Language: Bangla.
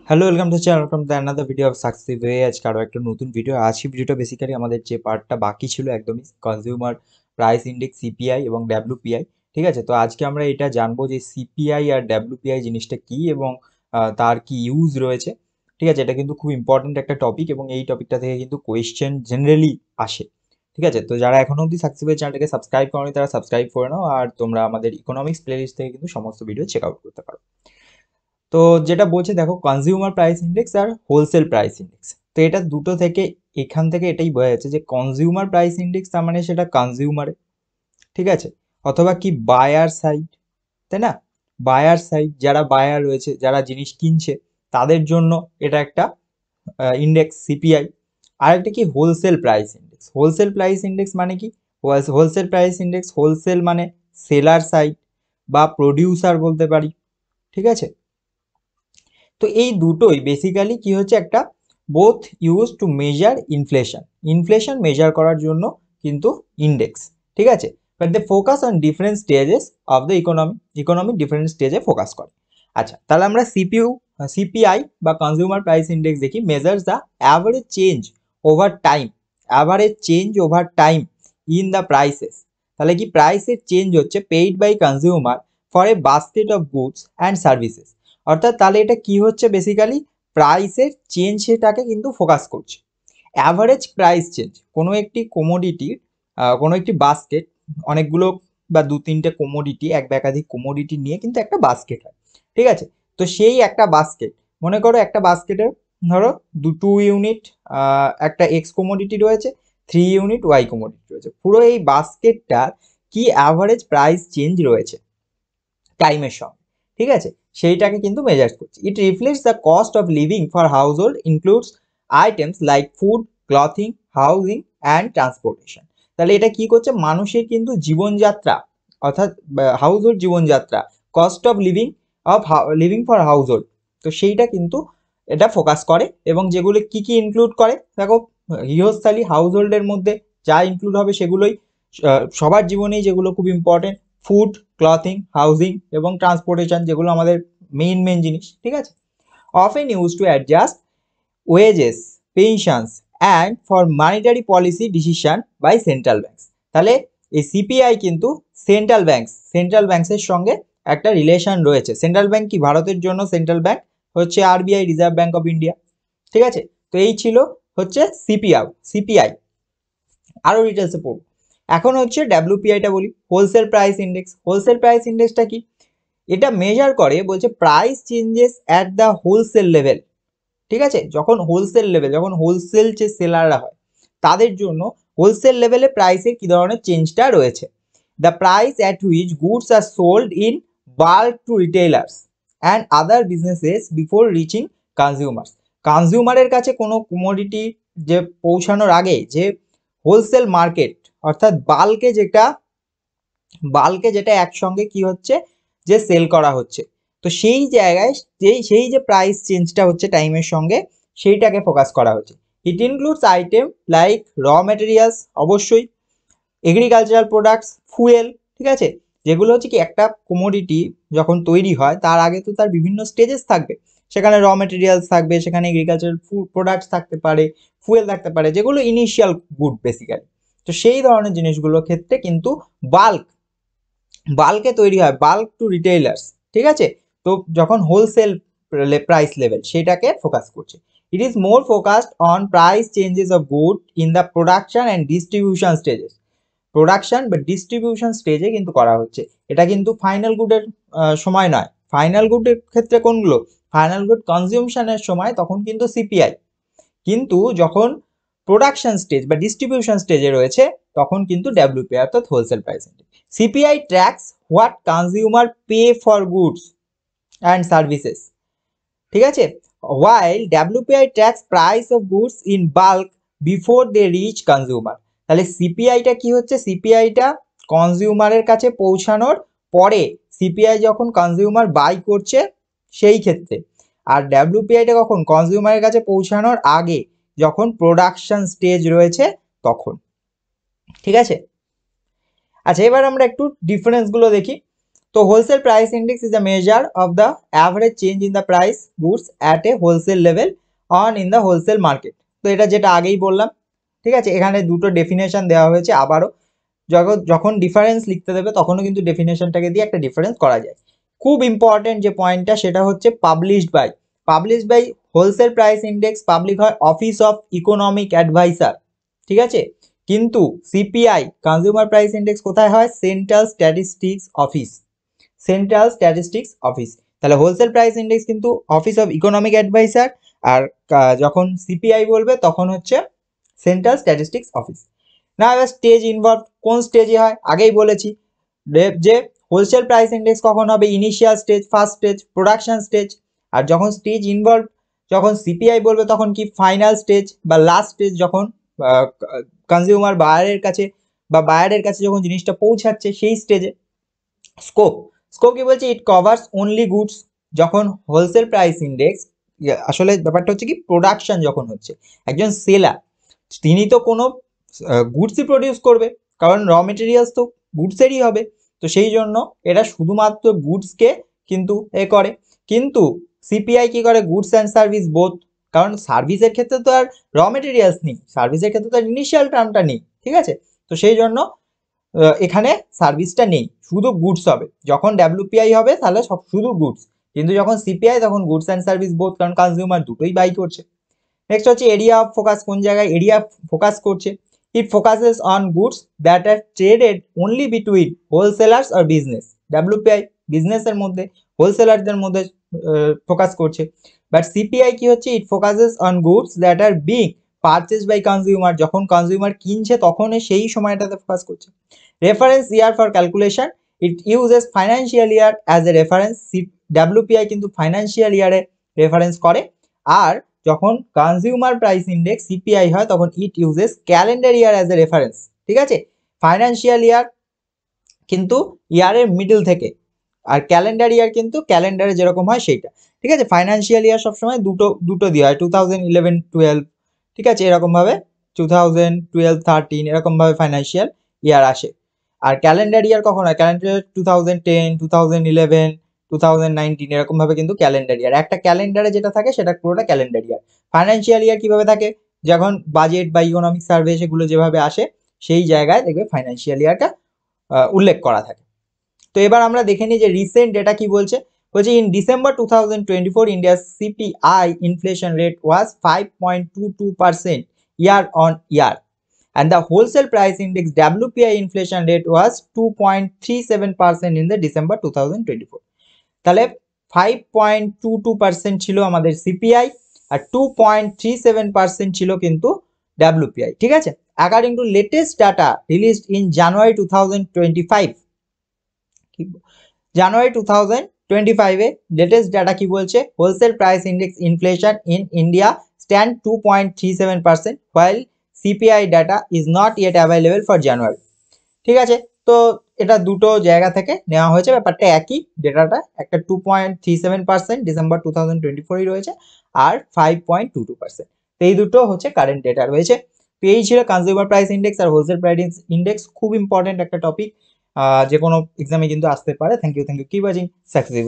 Hello, welcome to channel, welcome to another video of success way. আজকে আরও একটা নতুন ভিডিও। আজকে ভিডিওটা বেসিক্যালি আমাদের যে পার্টটা বাকি ছিল একদমই কনজিউমার প্রাইস ইন্ডেক্স সিপিআই এবং ডাব্লিউপিআই। ঠিক আছে, তো আজকে আমরা এটা জানবো যে সিপিআই আর ডাব্লিউপিআই জিনিসটা কী এবং তার কি ইউজ রয়েছে। ঠিক আছে, এটা কিন্তু খুব ইম্পর্ট্যান্ট একটা টপিক এবং এই টপিকটা থেকে কিন্তু কোয়েশ্চেন জেনারেলি আসে। ঠিক আছে, তো যারা এখনো অবধি সাকসেস ওয়ে চ্যানেলটাকে সাবস্ক্রাইব করোনি তারা সাবস্ক্রাইব করে নাও, আর তোমরা আমাদের ইকোনমিক্স প্লেলিস্ট থেকে কিন্তু সমস্ত ভিডিও চেক আউট করতে পারো। তো যেটা বলছে দেখো, কনজিউমার প্রাইস ইন্ডেক্স আর হোলসেল প্রাইস ইন্ডেক্স, তো এটা দুটো থেকে এখান থেকে এটাই বোঝা যাচ্ছে যে কনজিউমার প্রাইস ইন্ডেক্স তার মানে সেটা কনজিউমারে, ঠিক আছে, অথবা কি বায়ার সাইড, তাই না? বায়ার সাইড যারা বায়ার রয়েছে, যারা জিনিস কিনছে তাদের জন্য এটা একটা ইন্ডেক্স সিপিআই। আর একটা কি wholesale price index. Wholesale price index মানে কি? হোলসেল প্রাইস ইন্ডেক্স, হোলসেল মানে সেলার সাইড বা প্রডিউসার বলতে পারি। ঠিক আছে, তো এই দুটোই বেসিক্যালি কি হচ্ছে, একটা both use to measure inflation. Inflation measure করার জন্য কিন্তু ইন্ডেক্স, ঠিক আছে, but they focus on different stages of the economy different স্টেজে ফোকাস করে। আচ্ছা, তাহলে আমরা সিপিআই বা কনজিউমার প্রাইস ইন্ডেক্স দেখি। Measures the average change over time, average change over time in the prices. তাহলে কি প্রাইসের চেঞ্জ হচ্ছে paid by consumer for a basket of goods and services. অর্থাৎ তাহলে এটা কি হচ্ছে, বেসিক্যালি প্রাইসের চেঞ্জ সেটাকে কিন্তু ফোকাস করছে। অ্যাভারেজ প্রাইস চেঞ্জ কোনো একটি কোমোডিটির, কোনো একটি বাস্কেট, অনেকগুলো বা দু তিনটে কোমোডিটি, এক বা একাধিক কোমোডিটি নিয়ে কিন্তু একটা বাস্কেট হয়। ঠিক আছে, তো সেই একটা বাস্কেট, মনে করো একটা বাস্কেটের ধরো 2 ইউনিট একটা এক্স কোমোডিটি রয়েছে, 3 ইউনিট ওয়াই কোমোডিটি রয়েছে। পুরো এই বাস্কেটটার কি অ্যাভারেজ প্রাইস চেঞ্জ রয়েছে টাইমের সঙ্গে, ঠিক আছে, সেইটাকে কিন্তু মেজার করছে। ইট reflects the cost of living for house hold includes items like food, clothing, housing and transportation. তাহলে এটা কি করছে, মানুষের কিন্তু জীবনযাত্রা, অর্থাৎ হাউস হোল্ড জীবনযাত্রা, cost of living for house hold, তো সেইটা কিন্তু এটা ফোকাস করে। এবং যেগুলো কি কি ইনক্লুড করে দেখো, গৃহস্থালী হাউস হোল্ডের মধ্যে যা ইনক্লুড হবে সেগুলোই সবার জীবনেই যেগুলো খুব ইম্পর্টেন্ট, ফুড, ক্লথিং, হাউজিং এবং ট্রান্সপোর্টেশন, যেগুলো আমাদের মেইন জিনিস। ঠিক আছে, often use to adjust wages, pensions and for monetary policy decision by central banks. তাহলে এই সিপিআই কিন্তু সেন্ট্রাল ব্যাঙ্কসের সঙ্গে একটা রিলেশন রয়েছে। সেন্ট্রাল ব্যাঙ্ক কি, ভারতের জন্য সেন্ট্রাল ব্যাঙ্ক হচ্ছে RBI, reserve bank of India. ঠিক আছে, তো এই ছিল হচ্ছে সিপিআই। আরো ডিটেলসে পড়ব। এখন হচ্ছে ডাব্লিউপিআইটা বলি, wholesale price index. Wholesale price ইন্ডেক্সটা কি? এটা মেজার করে, বলছে price changes at the wholesale level. ঠিক আছে, যখন হোলসেল লেভেল, যখন হোলসেল যে সেলাররা হয় তাদের জন্য হোলসেল লেভেলে প্রাইসের কি ধরনের চেঞ্জটা রয়েছে। The price at which goods are sold in bulk to retailers and other businesses before reaching consumers. কনজিউমারের কাছে কোনো কমোডিটি যে পৌঁছানোর আগে যে হোলসেল মার্কেট, অর্থাৎ বাল্কে যেটা একসঙ্গে কি হচ্ছে, যে সেল করা হচ্ছে, তো সেই জায়গায় সেই যে প্রাইস চেঞ্জটা হচ্ছে টাইমের সঙ্গে, সেইটাকে ফোকাস করা হচ্ছে। ইট ইনক্লুডস আইটেম লাইক র ম্যাটেরিয়ালস, অবশ্যই, এগ্রিকালচারাল প্রোডাক্টস, ফুয়েল। ঠিক আছে, যেগুলো হচ্ছে কি একটা কোমোডিটি যখন তৈরি হয় তার আগে তো তার বিভিন্ন স্টেজেস থাকবে, সেখানে র ম্যাটেরিয়ালস থাকবে, সেখানে এগ্রিকালচারাল প্রোডাক্টস থাকতে পারে, ফুয়েল থাকতে পারে, যেগুলো ইনিশিয়াল গুড বেসিক্যালি। তো সেই ধরনের জিনিসগুলোর ক্ষেত্রে কিন্তু বাল্ক বাল্কে তৈরি হয়, বাল্ক টু রিটেইলার্স। ঠিক আছে, তো যখন হোলসেল প্রাইস লেভেল সেটাকে ফোকাস করছে। It is more focused on price changes of good in the production and distribution stages. Production বা ডিস্ট্রিবিউশন স্টেজে কিন্তু করা হচ্ছে, এটা কিন্তু ফাইনাল গুডের সময় নয়। ফাইনাল গুডের ক্ষেত্রে কোনগুলো, ফাইনাল গুড কনজিউমশনের সময় তখন কিন্তু সিপিআই, কিন্তু যখন প্রোডাকশন স্টেজ বা ডিস্ট্রিবিউশন স্টেজে রয়েছে তখন কিন্তু ডাব্লিউপিআই, অর্থাৎ wholesale price index. CPI tracts what consumer pay for goods and services. ঠিক আছে, while WPI tracks price of goods in bulk before they reach consumer। তাহলে সিপিআইটা কি হচ্ছে, সিপিআইটা কনজিউমারের কাছে পৌঁছানোর পরে, সিপিআই যখন কনজিউমার বাই করছে সেই ক্ষেত্রে, আর ডাব্লিউপিআইটা কখন, কনজিউমারের কাছে পৌঁছানোর আগে, যখন প্রোডাকশন স্টেজ রয়েছে তখন। ঠিক আছে, আচ্ছা এবার আমরা একটু ডিফারেন্সগুলো দেখি। তো wholesale price index is a measure of the average change in the price goods at a wholesale level on in the wholesale market. তো এটা যেটা আগেই বললাম, ঠিক আছে, এখানে দুটো ডেফিনেশন দেওয়া হয়েছে। আবারও যখন ডিফারেন্স লিখতে দেবে তখনও কিন্তু ডেফিনেশনটাকে দিয়ে একটা ডিফারেন্স করা যায়। খুব ইম্পর্টেন্ট যে পয়েন্টটা সেটা হচ্ছে published by wholesale price index public হয় অফিস অফ ইকোনমিক অ্যাডভাইসার, ঠিক আছে। কিন্তু সিপিআই কনজিউমার প্রাইস ইন্ডেক্স কোথায় হয়? Central statistics office. তাহলে হোলসেল প্রাইস ইন্ডেক্স কিন্তু অফিস অফ ইকোনমিক অ্যাডভাইসার, আর যখন সিপিআই বলবে তখন হচ্ছে সেন্ট্রাল স্ট্যাটিস্টিক্স অফিস। না, এবার স্টেজ ইনভলভ কোন স্টেজে হয় আগেই বলেছি যে হোলসেল প্রাইস ইন্ডেক্স কখন হবে? Initial stage, first stage, production stage. আর যখন স্টেজ ইনভলভ যখন সিপিআই বলবে তখন কি ফাইনাল স্টেজ বা লাস্ট স্টেজ, যখন কনজিউমার বায়ারের কাছে যখন জিনিসটা পৌঁছাচ্ছে সেই স্টেজে। স্কোপ কি বলছে? ইট কভার্স অনলি গুডস। যখন হোলসেল প্রাইস ইন্ডেক্স, আসলে ব্যাপারটা হচ্ছে কি, প্রোডাকশন যখন হচ্ছে, একজন সেলার তিনি তো কোনো গুডসই প্রডিউস করবে, কারণ র মেটেরিয়ালস তো গুডসেরই হবে। তো সেই জন্য এটা শুধুমাত্র গুডসকে কিন্তু করে। কিন্তু সিপিআই কি করে? Goods and service both. কারণ সার্ভিসের ক্ষেত্রে তো আর র মেটেরিয়ালস নেই, সার্ভিসের ক্ষেত্রে তো আর ইনিশিয়াল টার্মটা নেই, ঠিক আছে। তো সেই জন্য এখানে সার্ভিসটা নেই, শুধু গুডস হবে। যখন ডাব্লিউপিআই হবে তাহলে সব শুধু গুডস, কিন্তু যখন সিপিআই তখন গুডস অ্যান্ড সার্ভিস বোথ, কারণ কনজিউমার দুটোই বাই করছে। নেক্সট হচ্ছে এরিয়া অফ ফোকাস। কোন জায়গায় এরিয়া ফোকাস করছে? It focuses on goods that are traded only between wholesalers আর বিজনেস। ডাব্লিউপিআই বিজনেসের মধ্যে, হোলসেলারদের মধ্যে ফোকাস করছে। বাট সিপিআই কি হচ্ছে? It focuses on goods that are being purchase by consumer. যখন কনজিউমার কিনছে তখন সেই সময়টাতে ফোকাস করছে। Reference year for calculation, it uses financial year as a reference. WPI কিন্তু ফাইন্যান্সিয়াল ইয়ারে রেফারেন্স করে। আর যখন কনজিউমার প্রাইস ইন্ডেক্স সিপিআই হয় তখন it uses calendar year as a reference, ঠিক আছে। ফাইন্যান্সিয়াল ইয়ার কিন্তু ইয়ারের মিডল থেকে, আর ক্যালেন্ডার ইয়ার কিন্তু ক্যালেন্ডারে যেরকম হয় সেইটা, ঠিক আছে। ফাইন্যান্সিয়াল ইয়ার সবসময় দুটো দিয়ে হয়, 2011-12, ঠিক আছে, এরকমভাবে 2012-13 এরকমভাবে ফাইন্যান্সিয়াল ইয়ার আসে। আর ক্যালেন্ডার ইয়ার কখন হয়? ক্যালেন্ডার 2010, 2011, 2019 এরকমভাবে কিন্তু ক্যালেন্ডার ইয়ার। একটা ক্যালেন্ডারে যেটা থাকে সেটা পুরোটা ক্যালেন্ডার ইয়ার। ফাইন্যান্সিয়াল ইয়ার কিভাবে থাকে? যখন বাজেট বা ইকোনমিক সার্ভে সেগুলো যেভাবে আসে সেই জায়গায় দেখবে ফাইন্যান্সিয়াল ইয়ারটা উল্লেখ করা থাকে। তো এবার আমরা দেখে নিই যে রিসেন্ট ডেটা কি বলছে। বলছে ইন ডিসেম্বর 2024 ইন্ডিয়ার CPI inflation rate was 5.22% year on year, and the wholesale price index WPI inflation rate was 2.37% in the December 2024. তাহলে 5.22% ছিল আমাদের সিপিআই আর 2.37% ছিল কিন্তু ডাব্লিউপিআই, ঠিক আছে। According to latest data released in January 2025, January 2025 এ লেটেস্ট ডাটা কি বলছে? Wholesale price index inflation in India stand 2.37%, while CPI data is not yet available for January, ঠিক আছে। তো এটা দুটো জায়গা থেকে নেওয়া হয়েছে, ব্যাপারটা একই। ডেটাটা একটা 2.37% ডিসেম্বর 2024 রয়েছে, আর 5.22%। তো এই দুটো হচ্ছে কারেন্ট ডেটা রয়েছে। তো এই ছিল কনজিউমার প্রাইস ইন্ডেক্স আর হোলসেল প্রাইস ইন্ডেক্স। খুব ইম্পর্টেন্ট একটা টপিক, যে কোনো এক্সামে কিন্তু আসতে পারে। Thank you, keep watching success.